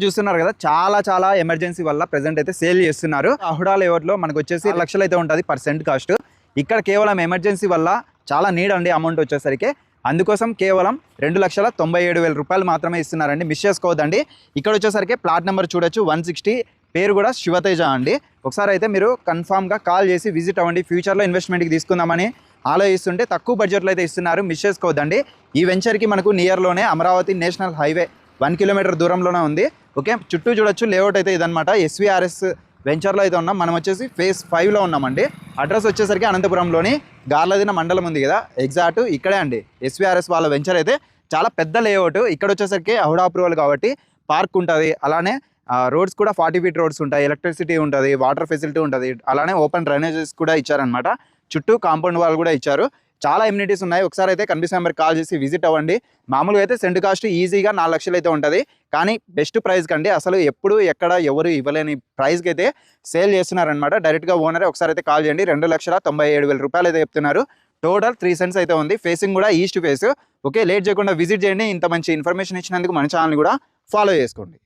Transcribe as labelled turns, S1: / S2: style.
S1: చూస్తున్నారు కదా, చాలా ఎమర్జెన్సీ వల్ల ప్రెజెంట్ అయితే సేల్ చేస్తున్నారు. అహుడా లేఅవుట్లో మనకు వచ్చేసి 1 లక్షలు అయితే ఉంటుంది % కాస్ట్. ఇక్కడ కేవలం ఎమర్జెన్సీ వల్ల చాలా నీడ్ అండి అమౌంట్ వచ్చేసరికి. అందుకోసం కేవలం 2,97,000 రూపాయలు మాత్రమే ఇస్తున్నారండి. మిస్ చేసుకోవద్దండి. ఇక్కడ వచ్చేసరికి ప్లాట్ నెంబర్ చూడొచ్చు 160, పేరు కూడా శివతేజ అండి. ఒకసారి అయితే మీరు కన్ఫామ్గా కాల్ చేసి విజిట్ అవ్వండి. ఫ్యూచర్లో ఇన్వెస్ట్మెంట్కి తీసుకుందామని ఆలోచిస్తుంటే తక్కువ బడ్జెట్లో అయితే ఇస్తున్నారు. మిస్ చేసుకోవద్దండి. ఈ వెంచర్కి మనకు నియర్లోనే అమరావతి నేషనల్ హైవే 1 కిలోమీటర్ దూరంలోనే ఉంది. ఓకే, చుట్టూ చూడొచ్చు లేఅవుట్ అయితే ఇదనమాట. SVRS వెంచర్లో అయితే ఉన్నాం. మనం వచ్చేసి phase 5లో ఉన్నామండి. అడ్రస్ వచ్చేసరికి అనంతపురంలోని గార్లదిన మండలం ఉంది కదా, ఎగ్జాక్ట్ ఇక్కడే అండి. SVRS వాళ్ళ వెంచర్ అయితే చాలా పెద్ద లేఅవుట్. ఇక్కడ వచ్చేసరికి అహుడా అప్రూవల్ కాబట్టి పార్క్ ఉంటుంది. అలానే రోడ్స్ కూడా 40 ఫీట్ రోడ్స్ ఉంటాయి. ఎలక్ట్రిసిటీ ఉంటుంది, వాటర్ ఫెసిలిటీ ఉంటుంది. అలానే ఓపెన్ డ్రైనేజెస్ కూడా ఇచ్చారనమాట. చుట్టూ కాంపౌండ్ వాల్ కూడా ఇచ్చారు. చాలా ఎమ్యూనిటీస్ ఉన్నాయి. ఒకసారి అయితే కనిపిస్తున్న నెంబర్ కాల్ చేసి విజిట్ అవ్వండి. మామూలుగా అయితే సెంట్ కాస్ట్ ఈజీగా 4 లక్షలు అయితే ఉంటుంది. కానీ బెస్ట్ ప్రైస్ కండి, అసలు ఎప్పుడు ఎక్కడ ఎవరు ఇవ్వలేని ప్రైస్కి అయితే సేల్ చేస్తున్నారనమాట. డైరెక్ట్గా ఓనరే. ఒకసారి అయితే కాల్ చేయండి. 2,97,000 రూపాయలు అయితే చెప్తున్నారు. టోటల్ 3 సెంట్స్ అయితే ఉంది. ఫేసింగ్ కూడా ఈస్ట్ ఫేస్. ఓకే, లేట్ చేయకుండా విజిట్ చేయండి. ఇంత మంచి ఇన్ఫర్మేషన్ ఇచ్చినందుకు మన ఛానల్ కూడా ఫాలో చేసుకోండి.